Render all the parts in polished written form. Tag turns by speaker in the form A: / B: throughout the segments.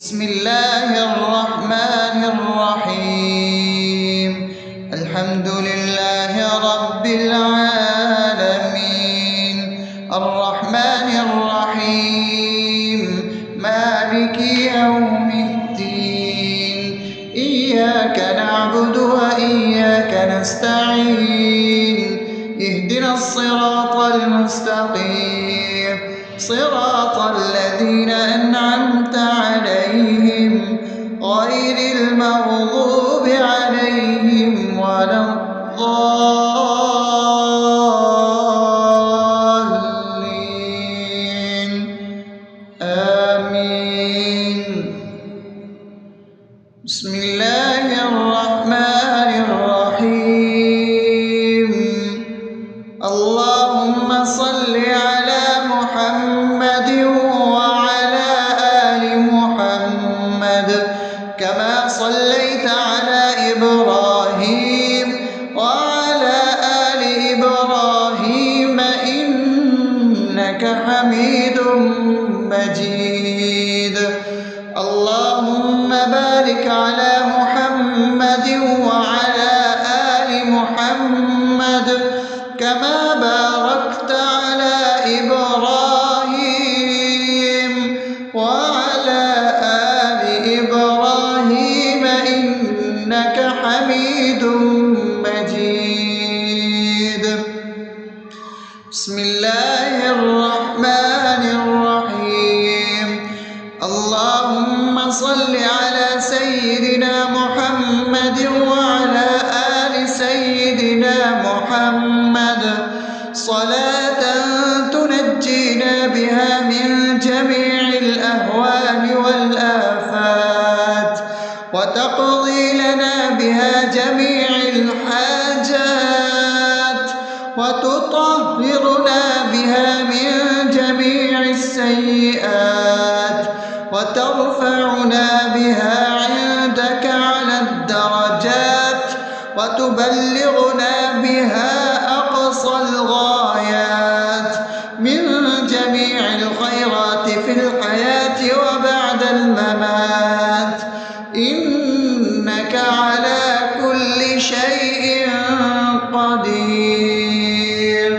A: بسم الله الرحمن الرحيم. الحمد لله رب العالمين، الرحمن الرحيم، مالك يوم الدين. إياك نعبد وإياك نستعين، اهدنا الصراط المستقيم، صراط الذين أنعمت عليهم غير المغضوب عليهم ولا الضالين. آمين. بسم الله الرحمن الرحيم. اللهم صل على محمد وعلى آل محمد كما صليت على إبراهيم وعلى آل إبراهيم إنك حميد مجيد. اللهم بارك على محمد وعلى آل محمد كما باركت على إبراهيم وعلى آل إبراهيم إنك حميد مجيد. بسم الله الرحمن الرحيم. اللهم صل على سيدنا محمد وعلى آل سيدنا محمد صلاة تنجينا بها من جميع الأهوال والآفات وتقضي لنا بها جميع الحاجات وتطهرنا بها من جميع السيئات وترفعنا بها عندك على الدرجات وتبلغنا بها أقصى الغايات من جميع الخيرات في الحياة وبعد الممات، إنك على كل شيء قدير.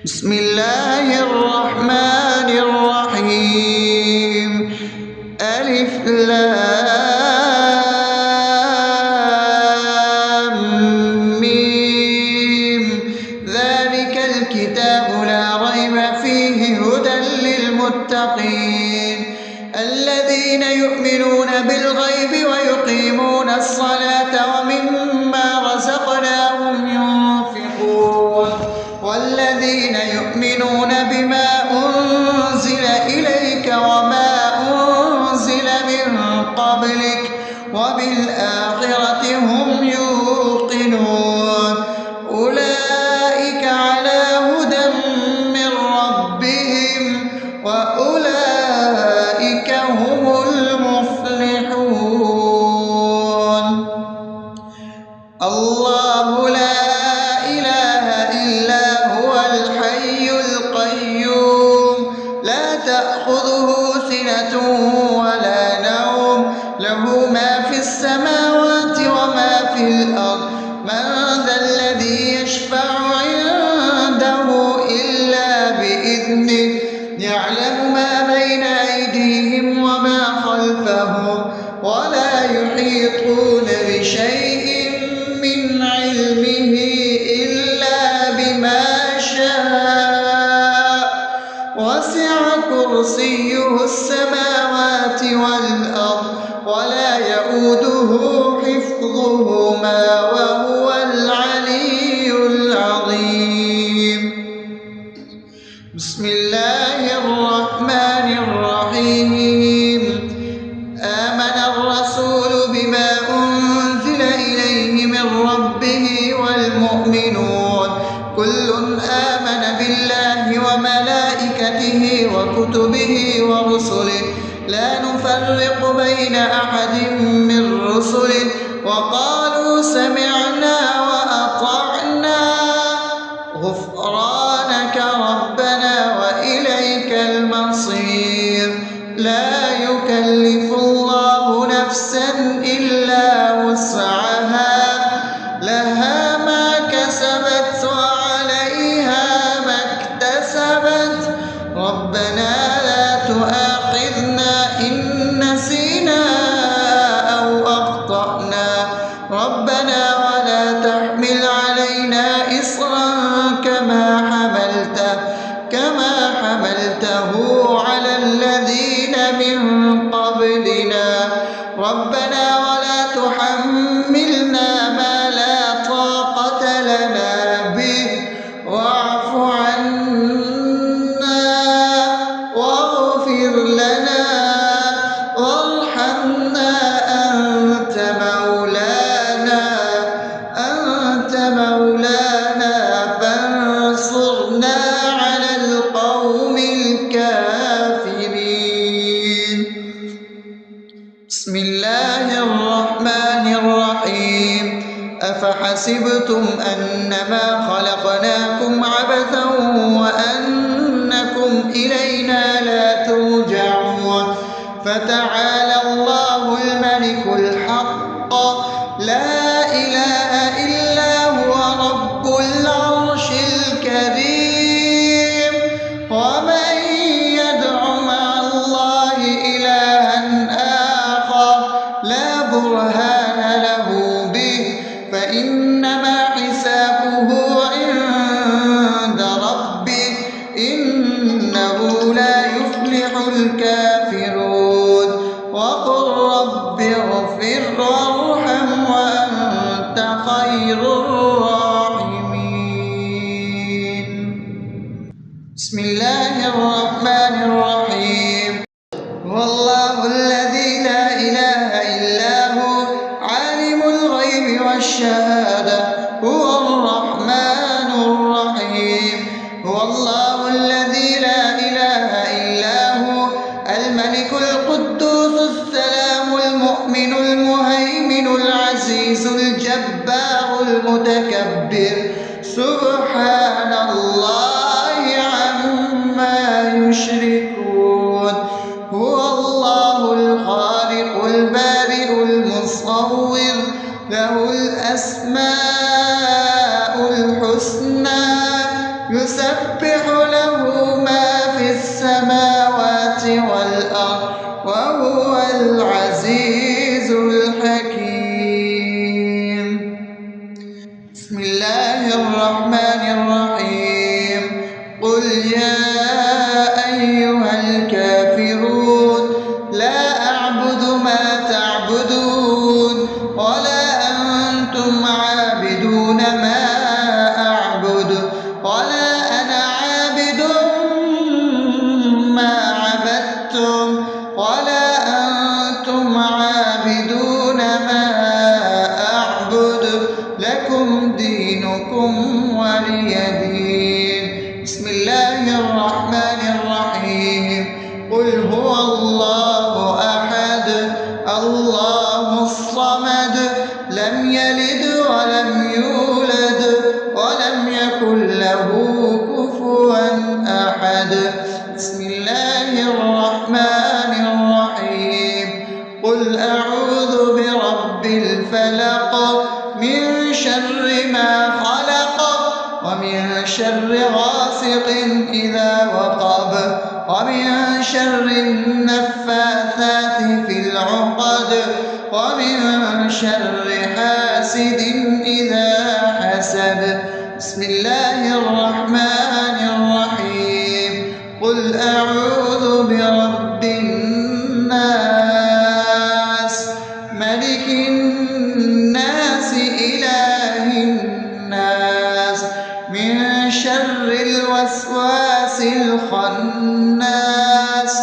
A: بسم الله الرحمن الرحيم. ألف لام ميم. ذلك الكتاب لا ريب فيه هدى للمتقين الذين يؤمنون بالغيب ويقيمون الصلاة ومما رزقناهم ينفقون والذين يؤمنون بما أنزل إليك وما أنزل من قبلك وبالآخرة هم يوقنون أولئك على هدى من ربهم وأولئك هم المفلحون. الله لا إله إلا هو الحي القيوم لا تأخذه سنة ولا نوم له ما في السماوات وما في الأرض. من ذا الذي يشفع عنده إلا بإذنه يعلم ما بين أيديهم وما خلفهم ولا يحيطون بشيء من علمه إلا بما شاء وسع كرسيه السماوات والأرض ولا يؤوده حفظهما وهو العلي العظيم. بسم الله الرحمن الرحيم. آمن الرسول بما أنزل إليه من ربه والمؤمنون كل آمن بالله وملائكته وكتبه ورسله لا نفرق بين أحد من رسله وقالوا سمعنا وأطعنا غفرانك ربنا وإليك المصير. لا يكلف قبلنا ربنا ولا تحملنا ما لا طاقة لنا به واعف عنا واغفر لنا وارحمنا أنت مولانا فانصرنا على القوم الكافرين. بسم الله الرحمن الرحيم. أفحسبتم أنما خلقناكم عبثا وأنكم إلينا لا ترجعون فتعالى الله الملك الحق لا إله إلا هو رب العرش الكريم. ومن يدع مع الله إلها آخر لا برهان له به فإنما حسابه عند ربه إنه لا يفلح الكافرون. وقل رب اغفر وارحم وأنت خير الراحمين. بسم الله الرحمن الرحيم. هو الله الذي لا إله إلا هو عالم الغيب والشهادة هو الرحمن الرحيم. هو الله الذي لا إله إلا هو الملك القدوس السلام المؤمن المهيمن العزيز الجبار المتكبر سبحان الله عما يشركون. هو الله الخالق البارئ المصور له الأسماء الحسنى يسبح له ما في السماوات والأرض وهو العزيز الحكيم. بسم الله الرحمن الرحيم. قل يا أيها الكافرون لا أعبد ما تعبدون ولا أنتم عابدون ما أعبد ولا أنا عابد ما عبدتم ولا أنتم عابدون ما أعبد لكم دينكم ولي دين. بسم الله الرحمن الرحيم. قل هو الله أحد الله الصمد لم يلد ولم يولد ولم يكن له كفوا أحد. بسم الله الرحمن الرحيم. قل أعوذ برب الفلق من شر ما خلق ومن شر غاسق إذا وقب ومن شر النفاثات في العقد ومن شر حاسد إذا حسد. بسم الله الرحمن الرحيم. قل أعوذ برب الناس ملك الناس إله الناس من شر الوسواس الخناس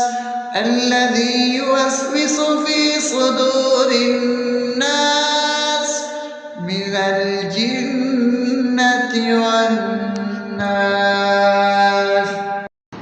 A: الذي يوسوس في صدور الناس من الجنة والناس.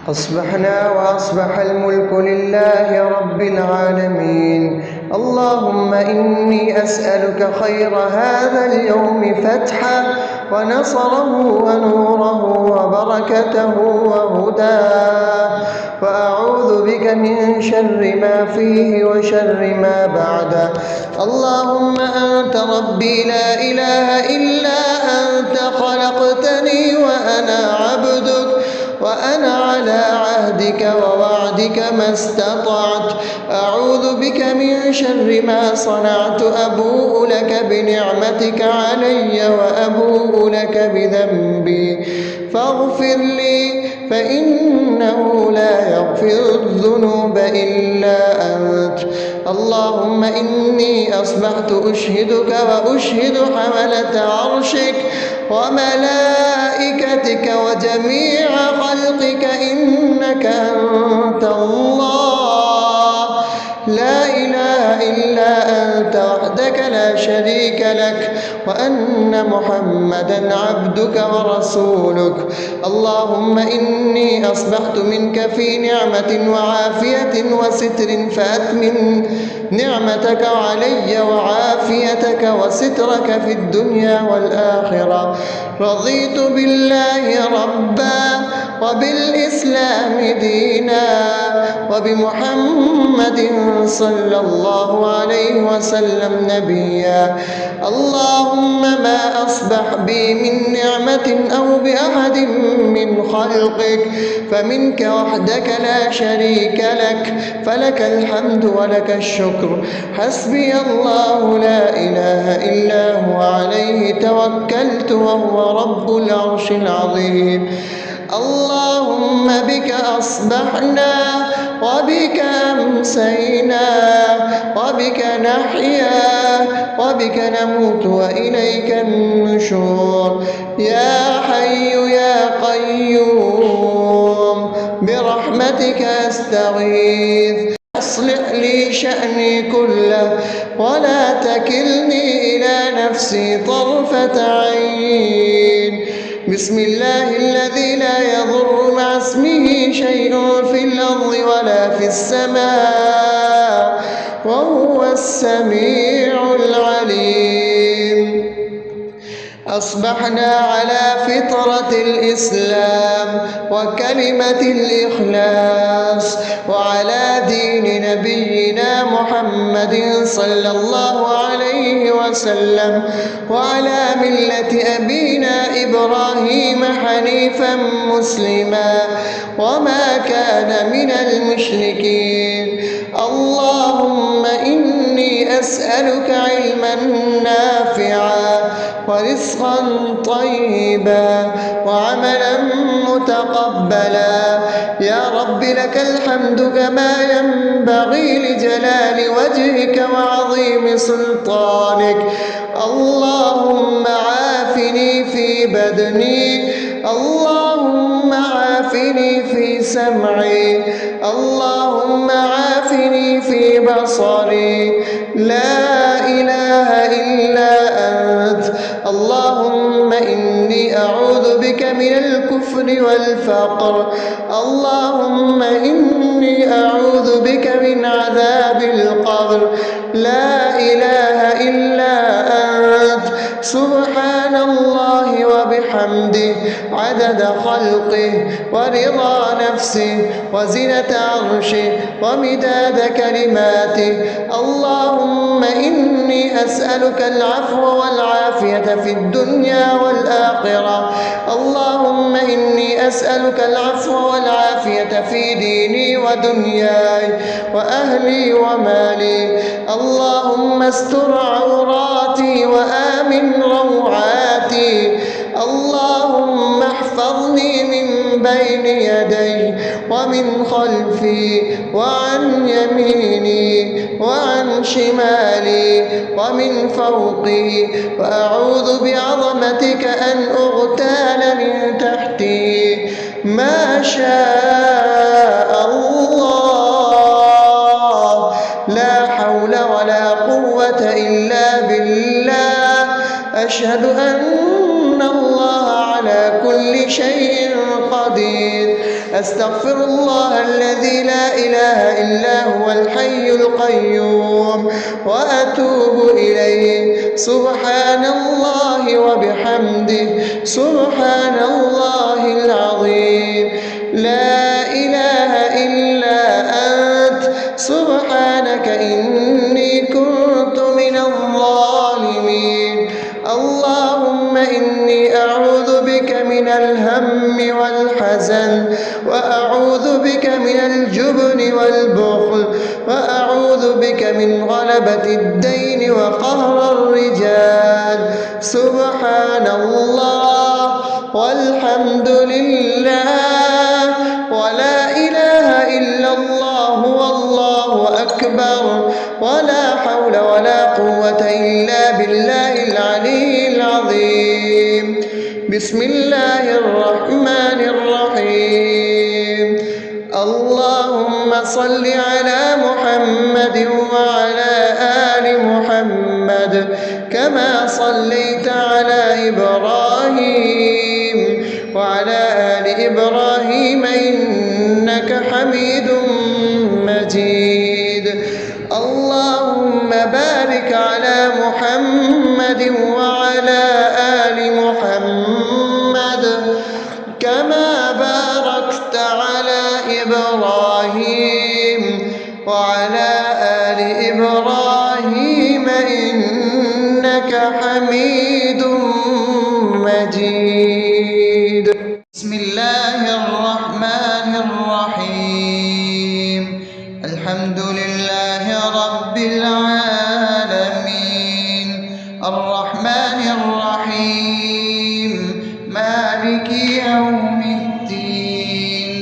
B: أصبحنا وأصبح الملك لله رب العالمين. اللهم إني أسألك خير هذا اليوم فتحه ونصره ونوره وبركته وهداه وأعوذ بك من شر ما فيه وشر ما بعده. اللهم أنت ربي لا إله إلا أنت خلقتني وأنا عبدك وأنا على عهدك ووعدك ما استطعت. أعوذ بك من شر ما صنعت. أبوء لك بنعمتك علي وأبوء لك بذنبي فاغفر لي فإنه لا يغفر الذنوب إلا أنت. اللهم إني أصبحت أشهدك وأشهد حملة عرشك وملائكتك وجميع خلقك إنك أنت الله لا إله إلا أنت وحدك لا شريك لك وأن محمدا عبدك ورسولك. اللهم إني أصبحت منك في نعمة وعافية وستر فأتمم نعمتك علي وعافيتك وسترك في الدنيا والآخرة. رضيت بالله ربا وبالإسلام دينا وبمحمد صلى الله عليه وسلم نبيا. اللهم ما أصبح بي من نعمة أو بأحد من خلقك فمنك وحدك لا شريك لك فلك الحمد ولك الشكر. حسبي الله لا إله إلا هو عليه توكلت وهو رب العرش العظيم. اللهم بك أصبحنا وبك أمسينا وبك نحيا وبك نموت وإليك النشور. يا حي يا قيوم برحمتك أستغيث أصلح لي شأني كله ولا تكلني إلى نفسي طرفة عين. بسم الله الذي لا يضر مع اسمه شيء في الأرض ولا في السماء وهو السميع العليم. أصبحنا على فطرة الإسلام وكلمة الإخلاص وعلى دين نبينا محمد صلى الله عليه وسلم وعلى ملة أبينا إبراهيم حنيفا مسلما وما كان من المشركين. اللهم إني أسألك علما نافعا ورزقا طيبا وعملا متقبلا. يا رب لك الحمد كما ينبغي لجلال وجهك وعظيم سلطانك. اللهم عافني في بدني اللهم عافني في سمعي اللهم عافني في بصري. لا إله إلا أنت. اللهم إني أعوذ بك من الكفر والفقر. اللهم إني أعوذ بك من عذاب القبر. لا إله إلا أنت. سبحان الله وبحمده عدد خلقه ورضا نفسه وزنة عرشه ومداد كلماته. اللهم إني أسألك العفو والعافية في الدنيا والآخرة. اللهم إني أسألك العفو والعافية في ديني ودنياي وأهلي ومالي. اللهم استر عوراتي وآمن روعاتي. اللهم احفظني من بين يدي ومن خلفي وعن يميني وعن شمالي ومن فوقي وأعوذ بعظمتك أن أغتال من تحتي. ما شاء الله لا حول ولا قوة إلا بالله. أشهد أن الله على كل شيء قدير. أستغفر الله الذي لا إله إلا هو الحي القيوم وأتوب إليه. سبحان الله وبحمده سبحان الله العظيم. لا إله إلا أنت. سبحانك إني كنت من الظالمين. اللهم إني أعوذ بك من الهم والحزن وأعوذ بك من الجبن والبخل وأعوذ بك من غلبة الدين وقهر الرجال. سبحان الله والحمد لله ولا إله إلا الله والله أكبر. ولا حول ولا قوة إلا بالله العلي العظيم. بسم الله الرحمن الرحيم. اللهم صل على محمد وعلى آل محمد كما صليت على إبراهيم وعلى آل إبراهيم إنك حميد مجيد. اللهم بارك على محمد وعلى آل محمد كما باركت على إبراهيم وعلى آل إبراهيم إنك حميد مجيد.
A: بسم الله الرحمن الرحيم. الحمد لله رب العالمين الرحمن الرحيم مالك يوم الدين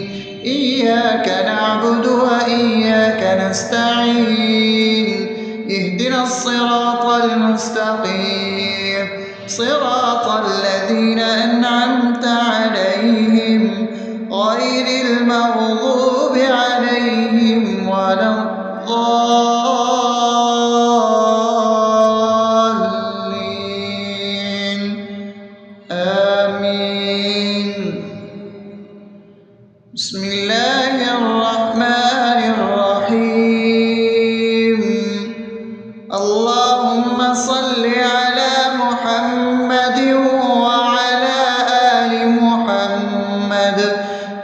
A: إياك نعبد وإياك نستعين اهدنا الصراط المستقيم صراط الذين أنعمت عليهم غير المغضوب عليهم ولا الضالين آمين. بسم الله الرحمن الرحيم. اللهم صل على محمد وعلى آل محمد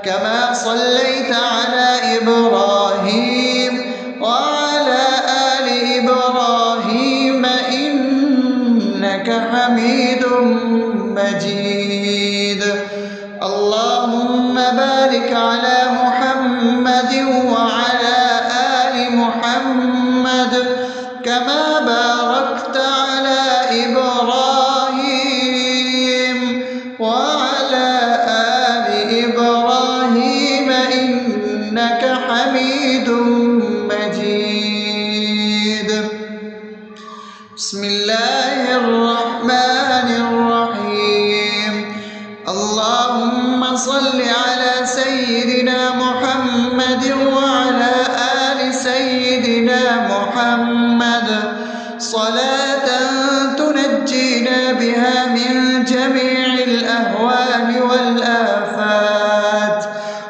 A: كما صليت على إبراهيم وعلى آل إبراهيم إنك حميد مجيد. اللهم بارك على محمد وعلى آل محمد كما باركت على إبراهيم وعلى آل إبراهيم إنك حميد مجيد. بسم الله الرحمن الرحيم. اللهم صل على سيدنا محمد وعلى آل سيدنا محمد صلاة تنجينا بها من جميع الأهوال والآفات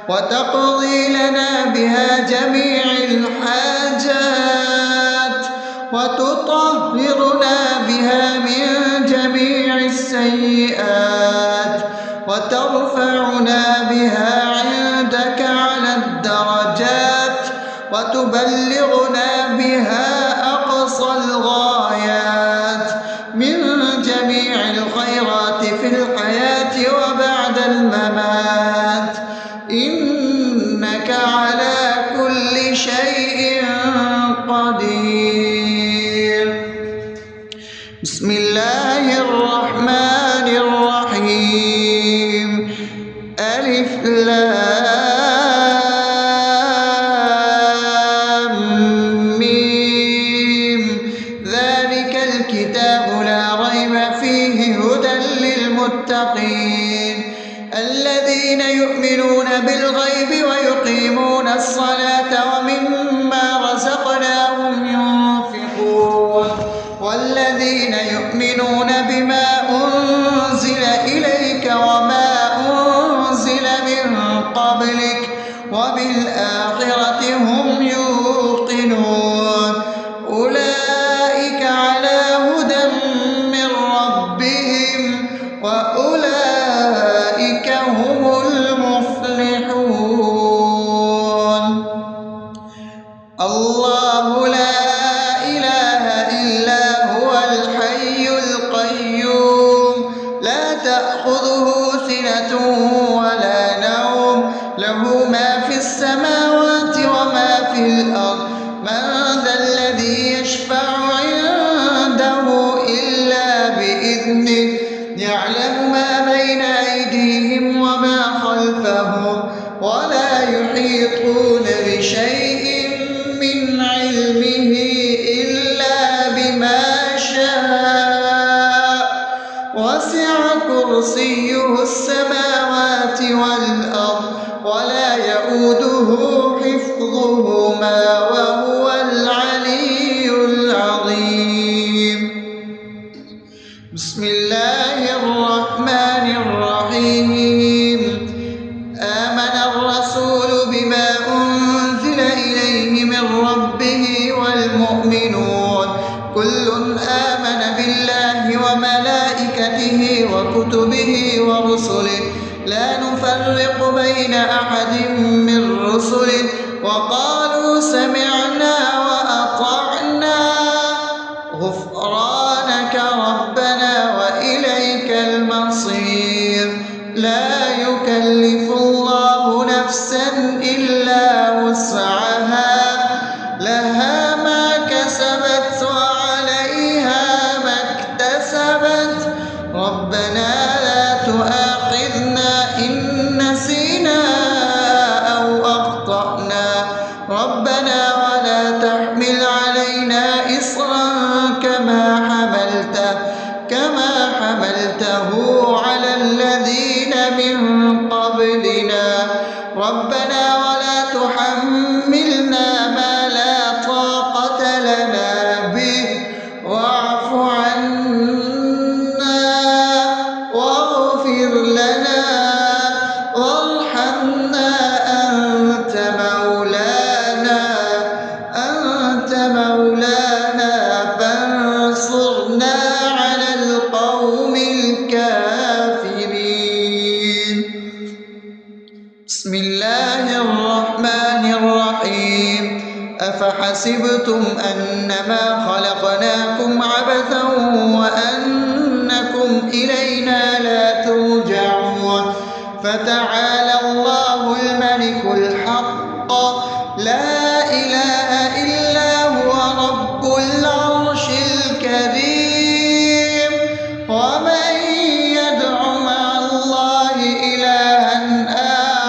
A: وتقضي لنا بها جميع الحاجات وتطهرنا بها من جميع السيئات وترفعنا بها عندك على الدرجات وتبلغنا بها أقصى الغايات من جميع الخيرات في الحياة وبعد الممات إنك على كل شيء قدير. بسم الله الرحمن الرحيم. ألف لام ميم ذلك الكتاب لا ريب فيه هدى للمتقين الذين يؤمنون بالغيب ويقيمون الصلاة ومما رزقناهم ينفقون والذين يؤمنون بما أنزل إليك وما أنزل من قبلك وبالآخرة هم يوقنون أولئك على هدى من ربهم وأولئك هم المفلحون. الله لا إله إلا هو الحي القيوم لا تأخذه سنة ولا نوم له ما في السماوات وما في الأرض من ذا الذي يشفع عنده إلا بإذنه يعلم ما بين أيديهم وما خلفهم ولا يحيطون بشيء من علمه كرسيه السماوات والأرض ولا يؤوده حفظهما وهو العلي العظيم. بسم الله الرحمن الرحيم. آمن الرسول بما أنزل إليه من ربه والمؤمنون كل آمن بالله وملائكته وكتبه ورسله لا نفرق بين أحد من رسله وقالوا سمعنا وأطعنا غفرانك ربنا وإليك المصير. لا يكلف الله نفسا إلا وسعها لها ما كسبت وعليها ما اكتسبت ربنا لا تؤاخذنا إن نسينا أو أخطأنا ربنا ولا تحمل علينا إصرا كما حملته على الذين من قبلنا ربنا ولا تحملنا ما لا طاقة لنا به واعف عنا واغفر لنا وارحمنا أنت مولانا فانصرنا على القوم الكافرين. بسم الله الرحمن الرحيم. أفحسبتم أنما خلقناكم عبثا وأنكم إلينا لا ترجعون فتعالى الله الملك الحق لا إله إلا هو رب العرش الكريم. ومن يدع مع الله إلها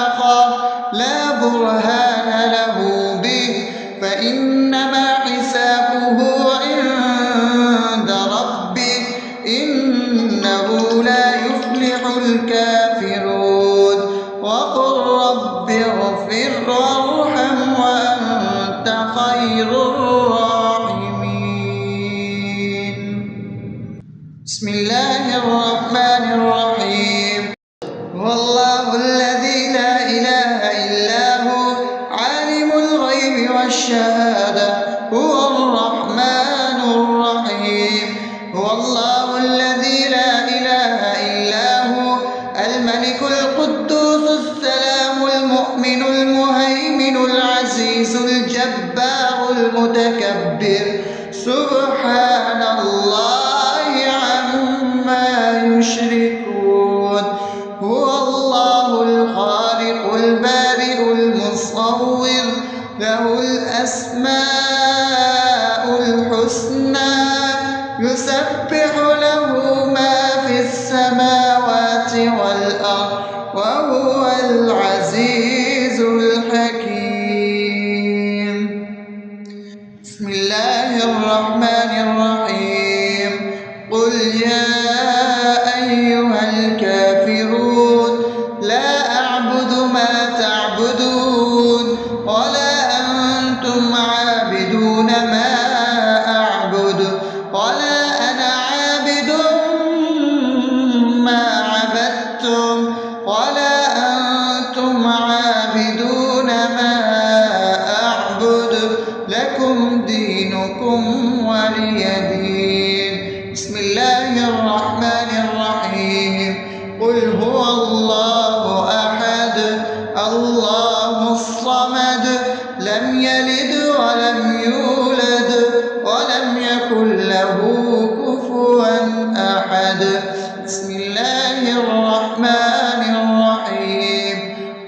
A: آخر لا برهان له به فإنما حسابه عند ربه إنه لا يفلح الكافرون. وقل رب اغفر وارحم وأنت خير الراحمين. بسم الله الرحمن الرحيم. هو الله الذي لا إله إلا هو عالم الغيب والشهادة هو الرحمن الرحيم. هو الله الذي لا إله إلا هو الملك القدوس السلام المؤمن المهيمن العزيز الجبار المتكبر سبحان الله عما يشركون. هو الله الخالق البارئ المصور له الأسماء الحسنى يسبح له ما في السماوات والأرض وهو العزيز الحكيم. بسم الله الرحمن الرحيم. قل يا أيها الكافرون لا أعبد ما تعبدون ولا أنتم عابدون ما أعبد ولا أنا عابد ما عبدتم ولا أنتم عابدون ما أعبد لكم دينكم ولي دين. بسم الله الرحمن الرحيم. قل هو الله أحد الله الصمد لم يلد ولم يولد ولم يكن له كفوا أحد. بسم الله الرحمن الرحيم.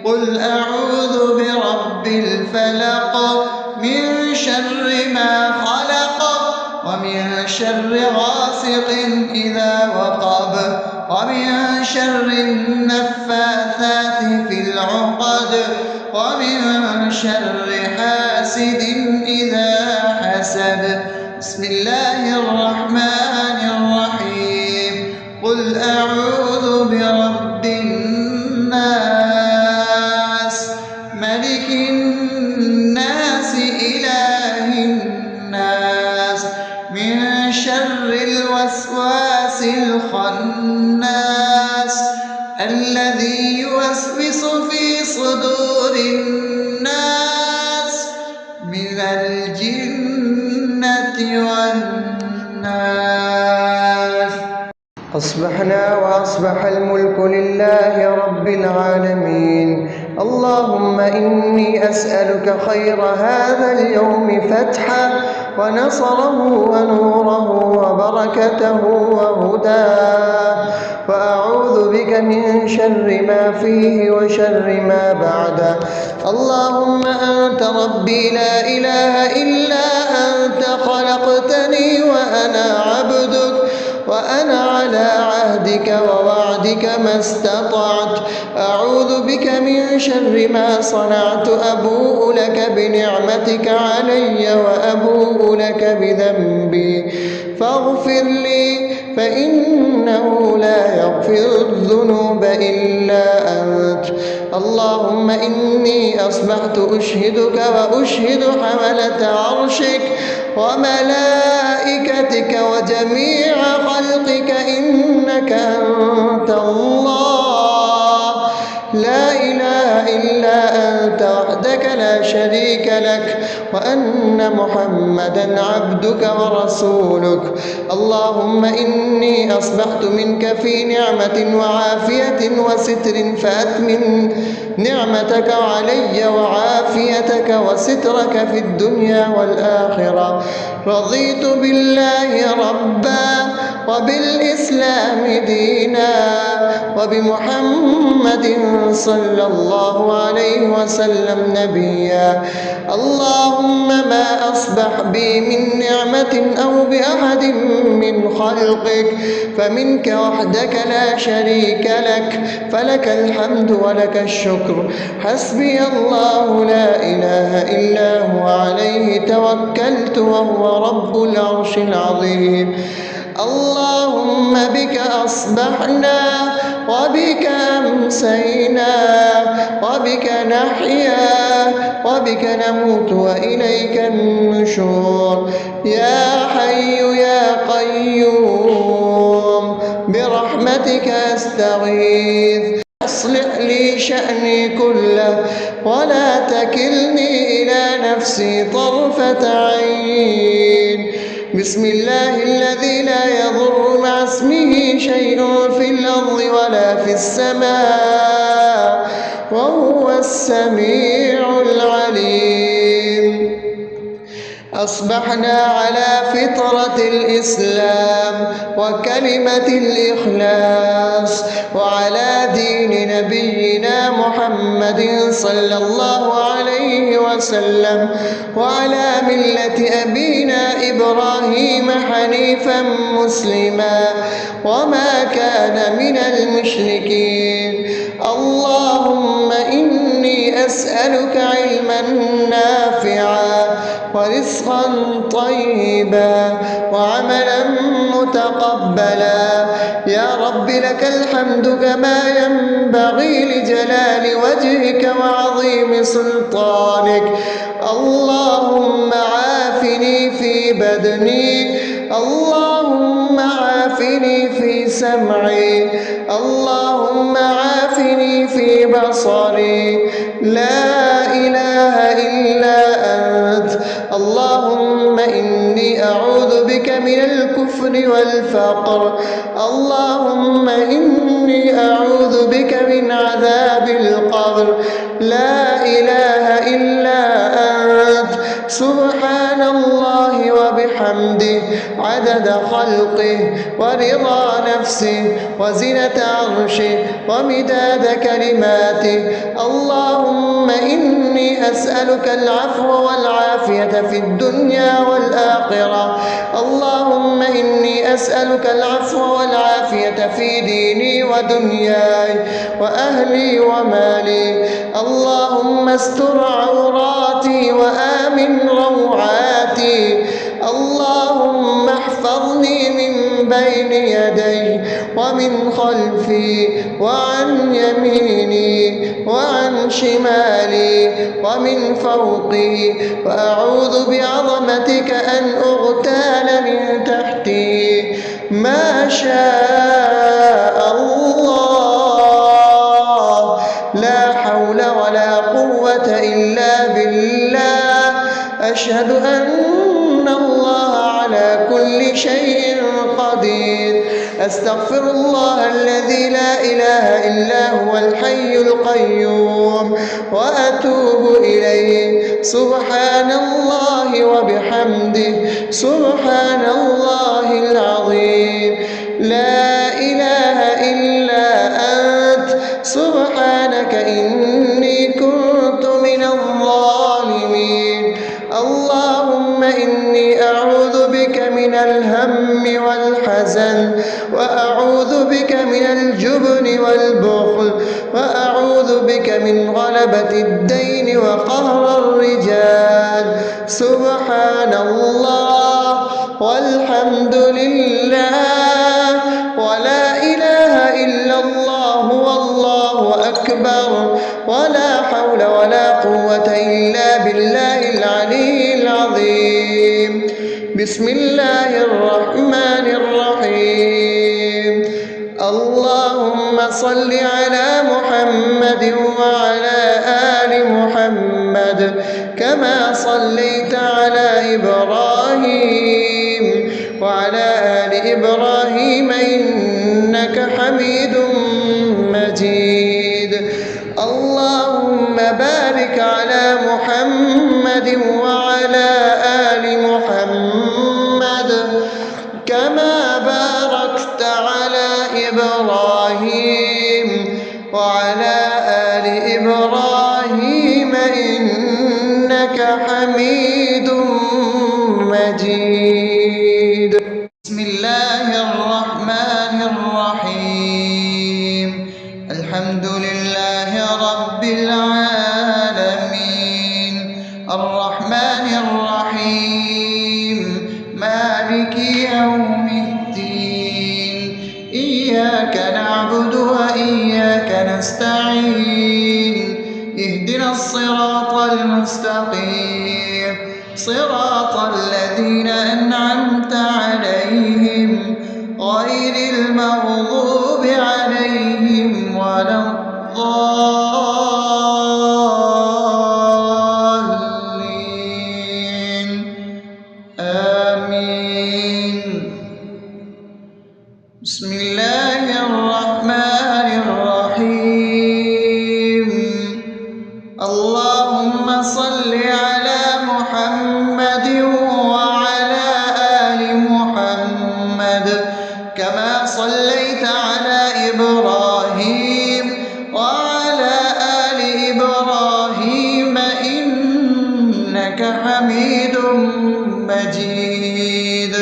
A: قل أعوذ برب الفلق من شر ما خلق ومن شر غاسق إذا وقب ومن شر النفاثات في العقد ومن شر حاسد إذا حسد. بسم الله الرحمن الرحيم. قل أعوذ برب من شر الوسواس الخناس الذي يوسوس في صدور الناس من الجنة والناس.
B: أصبحنا وأصبح الملك لله رب العالمين. اللهم إني أسألك خير هذا اليوم فتحه ونصره ونوره وبركته وهداه، وأعوذ بك من شر ما فيه وشر ما بعده. اللهم أنت ربي لا إله إلا أنت، خلقتني وأنا عبدك، وأنا على عهدك ووعدك ما استطعت. أعوذ بك من شر ما صنعت، أبوء لك بنعمتك علي وأبوء لك بذنبي فاغفر لي، فإنه لا يغفر الذنوب إلا أنت. اللهم إني أصبحت أشهدك وأشهد حملة عرشك وملائكتك وجميع خلقك إنك أنت الله، لا إله إلا أنت وحدك لا شريك لك، وأن محمدا عبدك ورسولك. اللهم إني أصبحت منك في نعمة وعافية وستر، فأتمن نعمتك علي وعافيتك وسترك في الدنيا والآخرة. رضيت بالله ربا وبالإسلام دينا وبمحمد صلى الله عليه وسلم نبيا. اللهم ما أصبح بي من نعمة أو بأحد من خلقك فمنك وحدك لا شريك لك، فلك الحمد ولك الشكر. حسبي الله لا إله إلا هو، عليه توكلت وهو رب العرش العظيم. اللهم بك أصبحنا وبك أمسينا وبك نحيا وبك نموت وإليك النشور. يا حي يا قيوم برحمتك أستغيث، أصلح لي شأني كله ولا تكلني إلى نفسي طرفة عين. بسم الله الذي لا يضر مع اسمه شيء في الأرض ولا في السماء وهو السميع العليم. أصبحنا على فطرة الإسلام وكلمة الإخلاص وعلى دين نبينا محمد صلى الله عليه وسلم وعلى ملة أبينا إبراهيم حنيفا مسلما وما كان من المشركين. اللهم إني أسألك علما نافعا ورزقا طيبا وعملا متقبلا. يا رب لك الحمد كما ينبغي لجلال وجهك وعظيم سلطانك. اللهم عافني في بدني، اللهم عافني في سمعي، اللهم عافني في بصري. لا إله إلا أنت. اللهم إني أعوذ بك من الكفر والفقر. اللهم إني أعوذ بك من عذاب القبر. لا إله إلا أنت. سبحان الله وبحمده عدد خلقه ورضا نفسه وزنة عرشه ومداد كلماته. اللهم إني أسألك العفو والعافية في الدنيا والآخرة. اللهم إني أسألك العفو والعافية في ديني ودنياي وأهلي ومالي. اللهم استر عوراتي وآمن روعاتي. اللهم احفظني من بين يدي ومن خلفي وعن يميني وعن شمالي ومن فوقي، وأعوذ بعظمتك أن أغتال من تحتي. ما شاء الله، لا حول ولا قوة إلا بالله. أشهد أن الله على كل شيء قدير. أستغفر الله الذي لا إله إلا هو الحي القيوم وأتوب إليه. سبحان الله وبحمده، سبحان الله العظيم. لا إله إلا أنت، سبحانك إني كنت من الظالمين. اللهم إني أعوذ بك من الهم والحزن، وأعوذ بك من الجبن والبخل، وأعوذ بك من غلبة الدين وقهر الرجال. سبحان الله والحمد لله ولا إله إلا الله والله أكبر، ولا حول ولا قوة إلا بالله العلي العظيم. بسم الله الرحمن الرحيم. اللهم صل على محمد وعلى آل محمد كما صليت على إبراهيم وعلى آل إبراهيم إنك حميد مجيد. اللهم بارك على محمد وعلى آل محمد كما باركت على إبراهيم وعلى آل إبراهيم إنك حميد مجيد.
A: بسم الله الرحمن الرحيم. الحمد لله رب العالمين، الرحمن الرحيم، مالك يوم الدين. إياك نعبد وإياك نستعين. اهدنا الصراط المستقيم، صراط الذين أنعمت عليهم غير المغضوب عليهم ولا الضالين. آمين. بسم الله الرحمن الرحيم. اللهم صل على محمد وعلى آل محمد كما صليت على إبراهيم وعلى آل إبراهيم إنك حميد مجيد.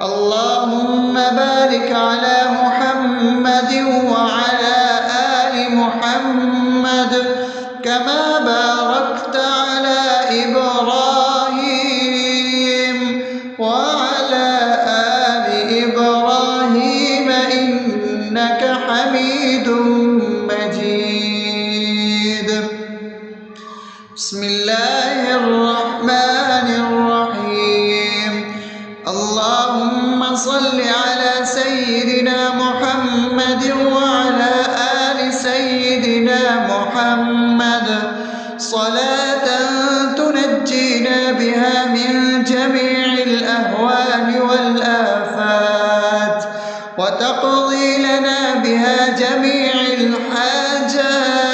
A: اللهم بارك على محمد وعلى آل محمد كما باركت على إبراهيم وعلى آل إبراهيم إنك حميد مجيد. بسم الله الرحمن الرحيم. اللهم صل على سيدنا محمد وعلى آل سيدنا محمد صلاة تنجينا بها من جميع الأهوال والآفات، وتقضي لنا بها جميع الحاجات،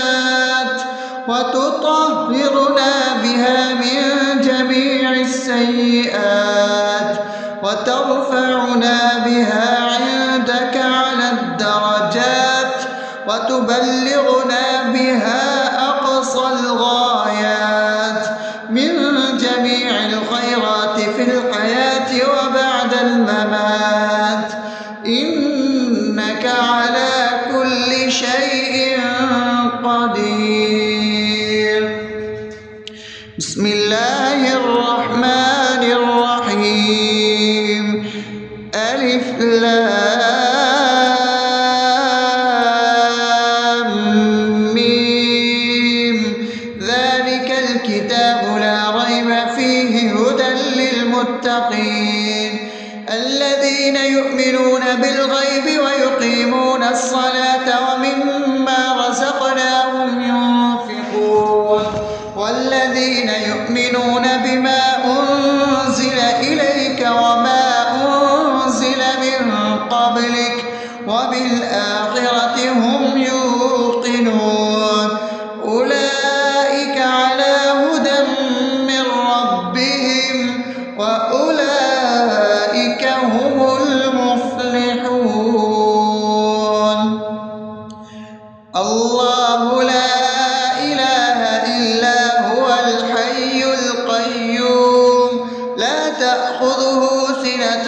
A: وتطهرنا بها من جميع السيئات، وترفعنا بها عندك على الدرجات، وتبلغنا بها أقصى الغايات من جميع الخيرات في الحياة وبعد الممات، إنك على كل شيء قدير. بسم الله الرحمن الرحيم. ألف لام ميم ذلك الكتاب لا ريب فيه هدى للمتقين الذين يؤمنون بالغيب ويقيمون الصلاة ومما رزقناهم ينفقون والذين يؤمنون بما أنزل إليك وما أنزل من قبلك وبالآخرة هم يوقنون أولئك على هدى من ربهم وأولئك هم المفلحون الله لا إله إلا هو الحي القيوم لا تأخذه سنة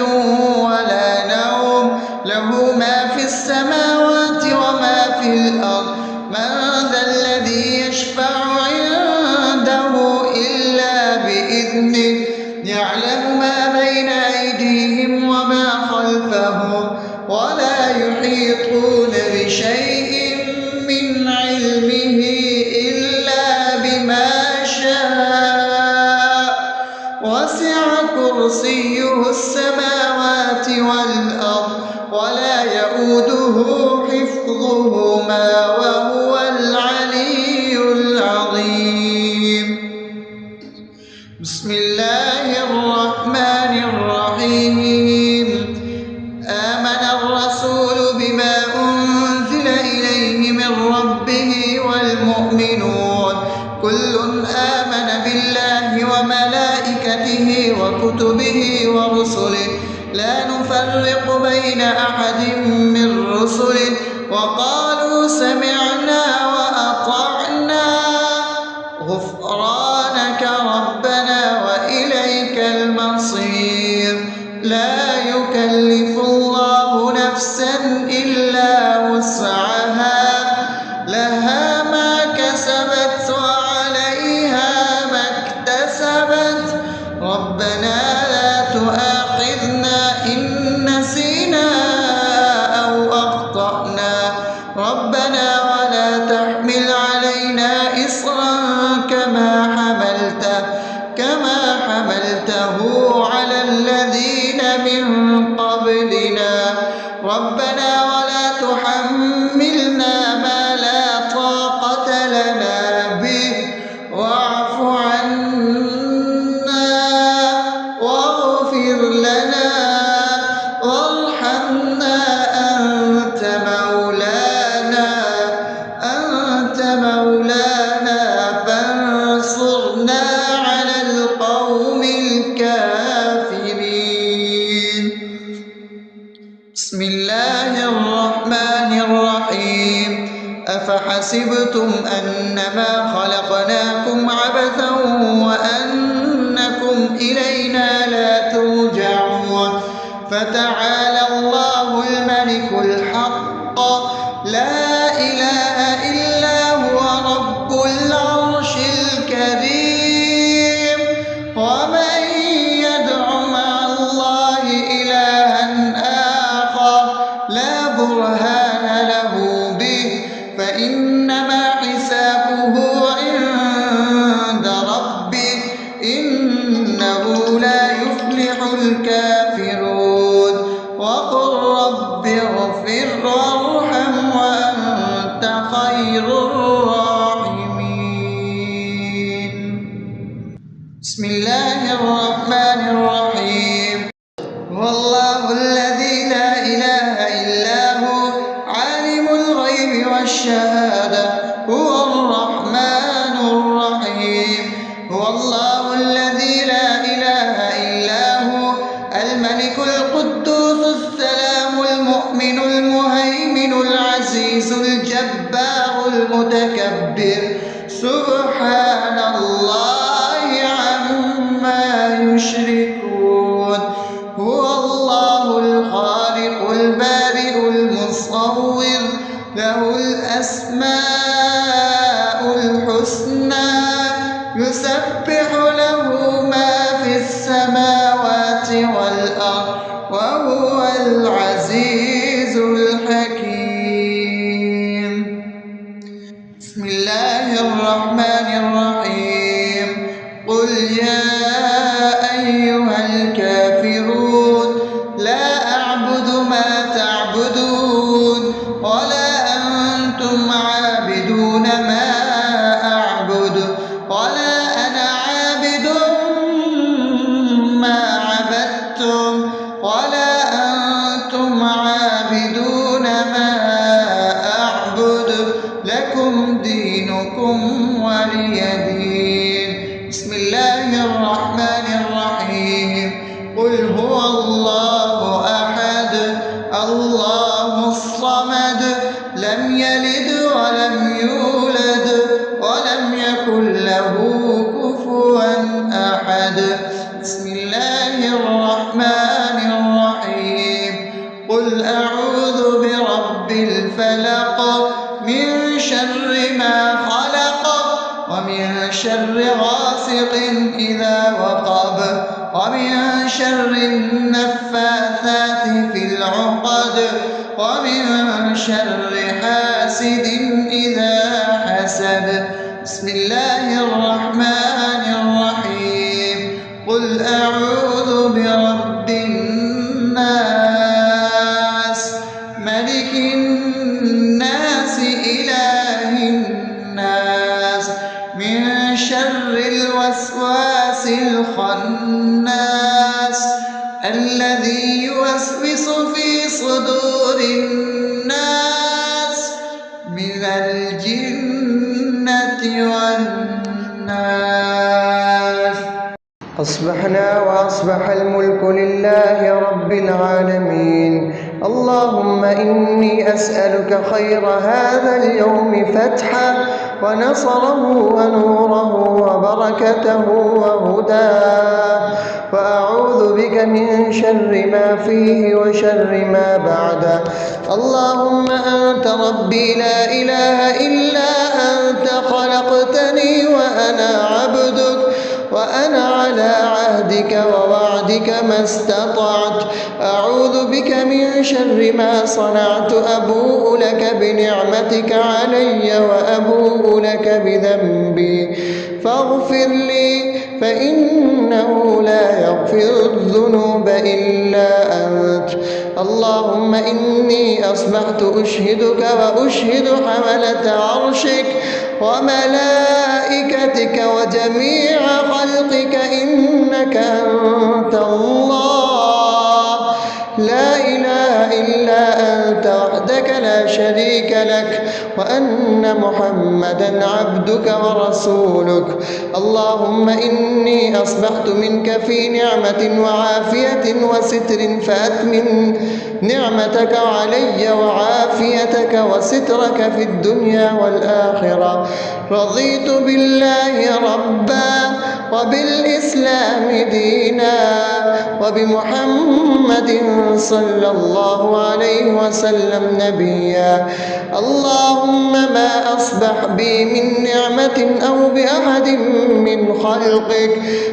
A: ولا نوم له ما في السماوات وما في الأرض من ذا الذي يشفع عنده إلا بإذنه يعلم ما بين أيديهم وما خلفهم ولا يحيطون بشيء من علمه إلا بما شاء وسع كرسيه السماوات والأرض ولا يؤوده حفظهما وهو العلي العظيم بسم الله الرحمن الرحيم آمن الرسول بما أنزل إليه من ربه والمؤمنون كل آمن بالله وملائكته وكتبه ورسله لا نفرق بين أحد من رسله وقالوا سمعنا وأطعنا غفرانك ربنا وإليك المصير لا يكلف الله نفسا إلا وسعها لها ما كسبت وعليها ما اكتسبت ربنا لا تؤاخذنا إن نسينا أو أخطأنا ربنا ولا تحمل علينا إصرا كما حملته على الذين من قبلنا ربنا ولا تحملنا ما لا طاقة لنا به واعف عنا واغفر لنا وارحمنا أنت مولانا فانصرنا على القوم الكافرين بسم الله الرحمن الرحيم أفحسبتم أنما خلقناكم عبثا وأنكم إلينا لا ترجعون فتعالى الله الملك الحق لا إله إلا هو رب العرش الكريم ومن يدع مع الله إلها آخر لا برهان له به فإنما حسابه عند ربه إنه لا يفلح الكافرون وقل رب اغفر وارحم وأنت خير الراحمين بسم الله الرحمن الرحيم هو الله الذي لا إله إلا هو عالم الغيب والشهادة هو الرحمن الرحيم هو الله الذي لا إله إلا هو الملك القدوس السلام المؤمن المهيمن العزيز الجبار المتكبر سبحان الله عما يشركون هو الله الخالق البارئ المصور له الأسماء الحسنى يسبح له ما في السماوات والأرض وهو ولا أنتم عابدون ما أعبد لكم دينكم ولي دين. بسم الله الرحمن الرحيم. قل هو الله أحد الله الصمد لم يلد ولم يولد ولم يكن له كفوا أحد. بسم الله الرحمن الرحيم. قل أعوذ برب الفلق من شر ما خلق ومن شر غاسق إذا وقب ومن شر النفاثات في العقد ومن شر حاسد إذا حسد. بسم الله الرحمن الرحيم. قل أعوذ برب الناس ملك الناس إله الناس من شر الوسواس الخناس الذي يوسوس في صدور الناس من الجنة والناس.
B: أصبحنا وأصبح الملك لله رب العالمين. اللهم إني أسألك خير هذا اليوم فتحه ونصره ونوره وبركته وهداه، وأعوذ بك من شر ما فيه وشر ما بعده. اللهم أنت ربي لا إله إلا أنت خلقتني وأنا عبدك وأنا على عهدك ووعدك ما استطعت. أعوذ بك من شر ما صنعت. أبوء لك بنعمتك علي وأبوء لك بذنبي فاغفر لي فإنه لا يغفر الذنوب إلا أنت. اللهم إني أصبحت أشهدك وأشهد حملة عرشك وملائكتك وجميع خلقك إنك أنت الله لا إله إلا أنت وحدك لا شريك لك، وأن محمدا عبدك ورسولك. اللهم إني أصبحت منك في نعمة وعافية وستر فأتمم نعمتك علي وعافيتك وسترك في الدنيا والآخرة. رضيت بالله ربا وبالإسلام دينا وبمحمد صلى الله عليه وسلم نبيا. اللهم ما أصبح بي من نعمة أو بأحد من خلقك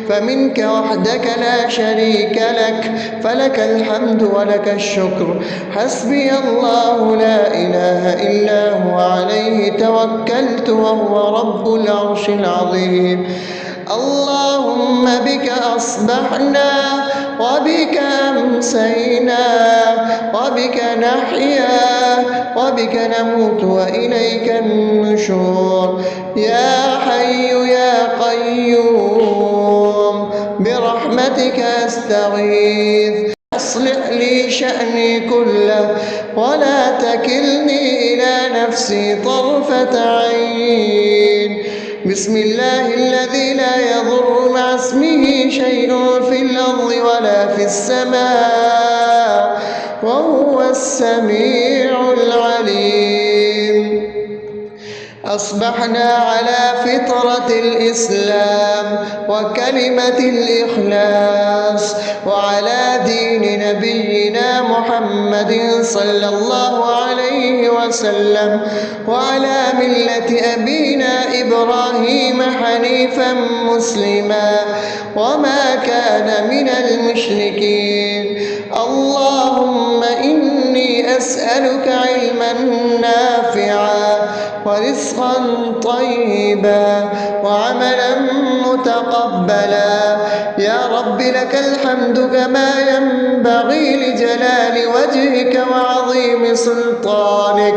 B: فمنك وحدك لا شريك لك، فلك الحمد ولك الشكر. حسبي الله لا إله إلا هو عليه توكلت وهو رب العرش العظيم. اللهم بك أصبحنا وبك أمسينا وبك نحيا وبك نموت وإليك النشور. يا حي يا قيوم برحمتك أستغيث. أصلح لي شأني كله ولا تكلني إلى نفسي طرفة عين. بسم الله الذي لا يضر مع اسمه شيء في الأرض ولا في السماء وهو السميع العليم. أصبحنا على فطرة الإسلام وكلمة الإخلاص وعلى دين نبينا محمد صلى الله عليه وسلم وعلى ملة أبينا إبراهيم حنيفا مسلما وما كان من المشركين. اللهم إني أسألك علما نافعا ورزقا طيبا وعملا متقبلا. يا رب لك الحمد كما ينبغي لجلال وجهك وعظيم سلطانك.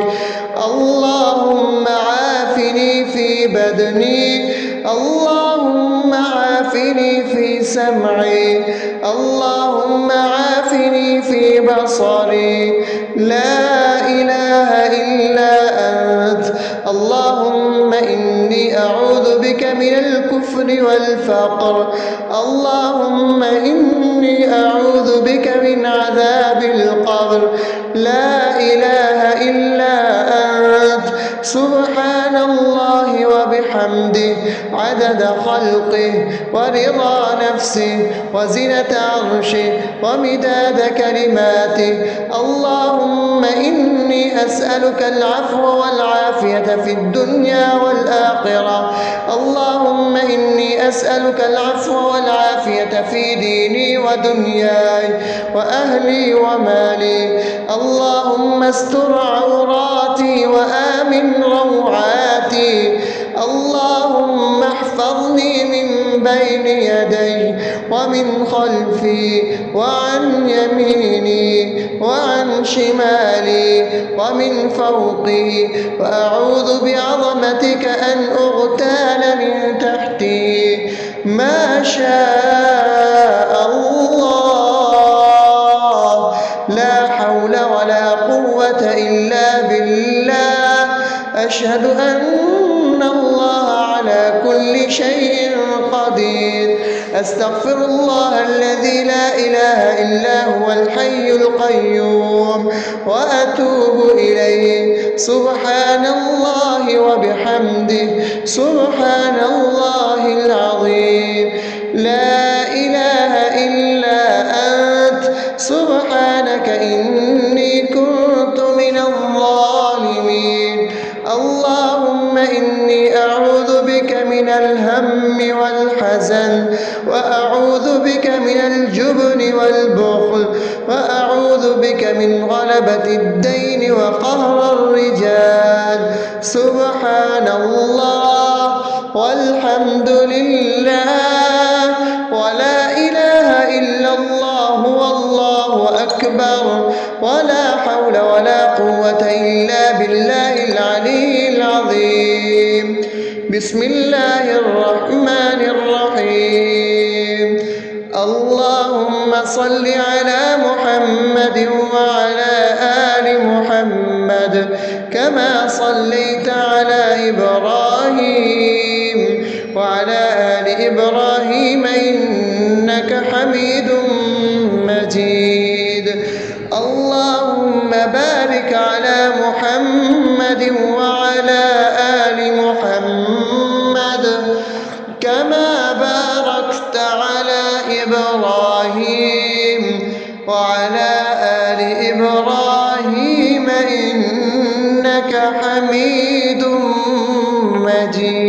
B: اللهم عافني في بدني، اللهم عافني في سمعي، اللهم عافني عيني في بصري، لا إله إلا أنت. اللهم إني أعوذ بك من الكفر والفقر، اللهم إني أعوذ بك من عذاب القبر، لا إله إلا أنت. سبحان الله وبحمده عدد خلقه ورضا نفسه وزنة عرشه ومداد كلماته. اللهم إني أسألك العفو والعافية في الدنيا والآخرة، اللهم إني أسألك العفو والعافية في ديني ودنياي وأهلي ومالي. اللهم استر عوراتي وآمن روعاتي، اللهم احفظني من بين يدي ومن خلفي وعن يميني وعن شمالي ومن فوقي، وأعوذ بعظمتك أن أغتال من تحتي. ما شاء الله، لا حول ولا قوة إلا بالله. أشهد أن الله على كل شيء قدير. أستغفر الله الذي لا إله إلا هو الحي القيوم وأتوب إليه. سبحان الله وبحمده، سبحان الله العظيم. لا إله إلا أنت، سبحانك إني كنت من الظالمين. اللهم إني أعوذ بك من الهم والحزن، وأعوذ بك من الجبن والبخل، وأعوذ بك من غلبة الدين وقهر الرجال. سبحان الله والحمد لله ولا إله إلا الله والله أكبر، ولا حول ولا قوة إلا بالله العلي العظيم. بسم الله الرحمن الرحيم. اللهم صل على محمد وعلى آل محمد كما صليت على إبراهيم وعلى آل إبراهيم إنك حميد مجيد. اللهم بارك على محمد وعلى آل محمد كما باركت على إبراهيم وعلى آل إبراهيم إنك حميد مجيد.